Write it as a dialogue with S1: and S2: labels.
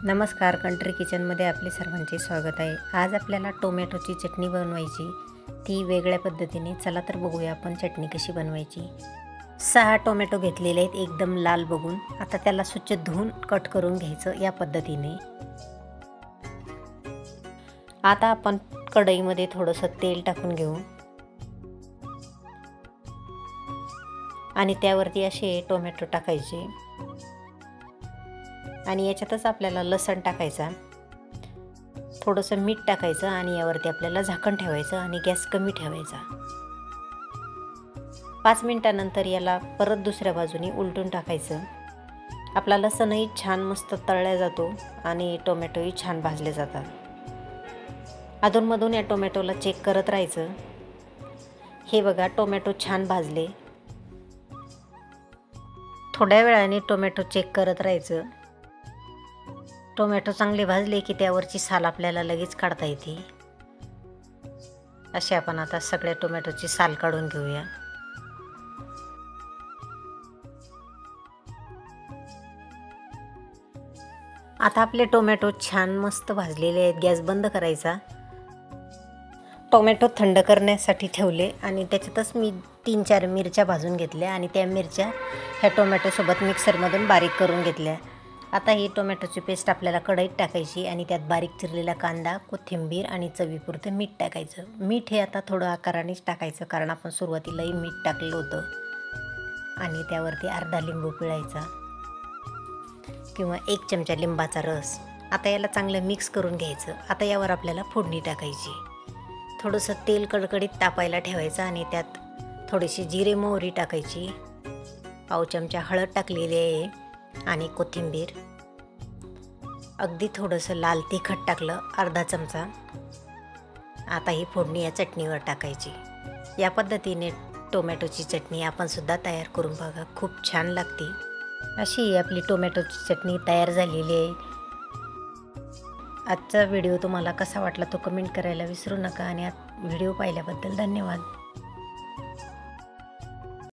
S1: नमस्कार, कंट्री किचनमध्ये आपले सर्वांचे स्वागत आहे। आज आपल्याला टोमॅटोची चटणी बनवायची, ती वेगळ्या पद्धतीने। चला तर बघूया आपण चटणी कशी बनवायची। 6 टोमॅटो घेतलेले आहेत, एकदम लाल बघून। आता त्याला स्वच्छ धुवून कट करून घ्यायचं या पद्धतीने। आता आपण कढईमध्ये थोडंसं तेल टाकून घेऊ आणि त्यावरती असे टोमॅटो टाकायचे आणि याच्यातच आपल्याला लसूण टाकायचा, थोडंसं मीठ टाकायचं आणि यावरती आपल्याला झाकण ठेवायचं आणि गॅस कमी ठेवायचा। 5 मिनिटांनंतर याला परत दुसऱ्या बाजूने उलटून टाकायचं। आपला लसूणही छान मस्त तळला जातो आणि टोमॅटोही छान भाजले जातात। अधूनमधून या टोमॅटोला चेक करत राहायचं। हे बघा, टोमॅटो छान भाजले। थोड्या वेळाने टोमॅटो चेक करत राहायचं। टोमॅटो चांगले भाजले की त्यावरची साल आपल्याला लगेच काढता येते। असे आपण आता सगळ्या टोमॅटोची साल काढून घेऊया। आता आपले टोमॅटो छान मस्त भाजलेले आहेत। गॅस बंद करायचा। टोमॅटो थंड करण्यासाठी ठेवले आणि त्याच्यातच मी 3-4 मिरच्या भाजून घेतल्या आणि त्या मिरच्या ह्या टोमॅटोसोबत मिक्सरमधून बारीक करून घेतल्या। आता ही टोमॅटोची पेस्ट आपल्याला कढईत टाकायची आणि त्यात बारीक चिरलेला कांदा, कोथिंबीर आणि चवीपुरतं मीठ टाकायचं। मीठ हे आता थोडं आकारानेच टाकायचं, कारण आपण सुरुवातीलाही मीठ टाकलं होतं। आणि त्यावरती अर्धा लिंबू पिळायचा किंवा 1 चमचा लिंबाचा रस। आता याला चांगलं मिक्स करून घ्यायचं। आता यावर आपल्याला फोडणी टाकायची। थोडंसं तेल कडकडीत तापायला ठेवायचं आणि त्यात थोडीशी जिरे मोहरी टाकायची। पाव चमचा हळद टाकलेली आहे आणि कोथिंबीर। अगदी थोडंसं लाल तिखट टाकलं, अर्धा चमचा। आता ही फोडणी या चटणीवर टाकायची। या पद्धतीने टोमॅटोची चटणी आपण सुद्धा तयार करून बघा, खूप छान लागते। अशी आपली टोमॅटोची चटणी तयार झालेली आहे। आजचा व्हिडिओ तुम्हाला कसा वाटला तो कमेंट करायला विसरू नका आणि व्हिडिओ पाहिल्याबद्दल धन्यवाद।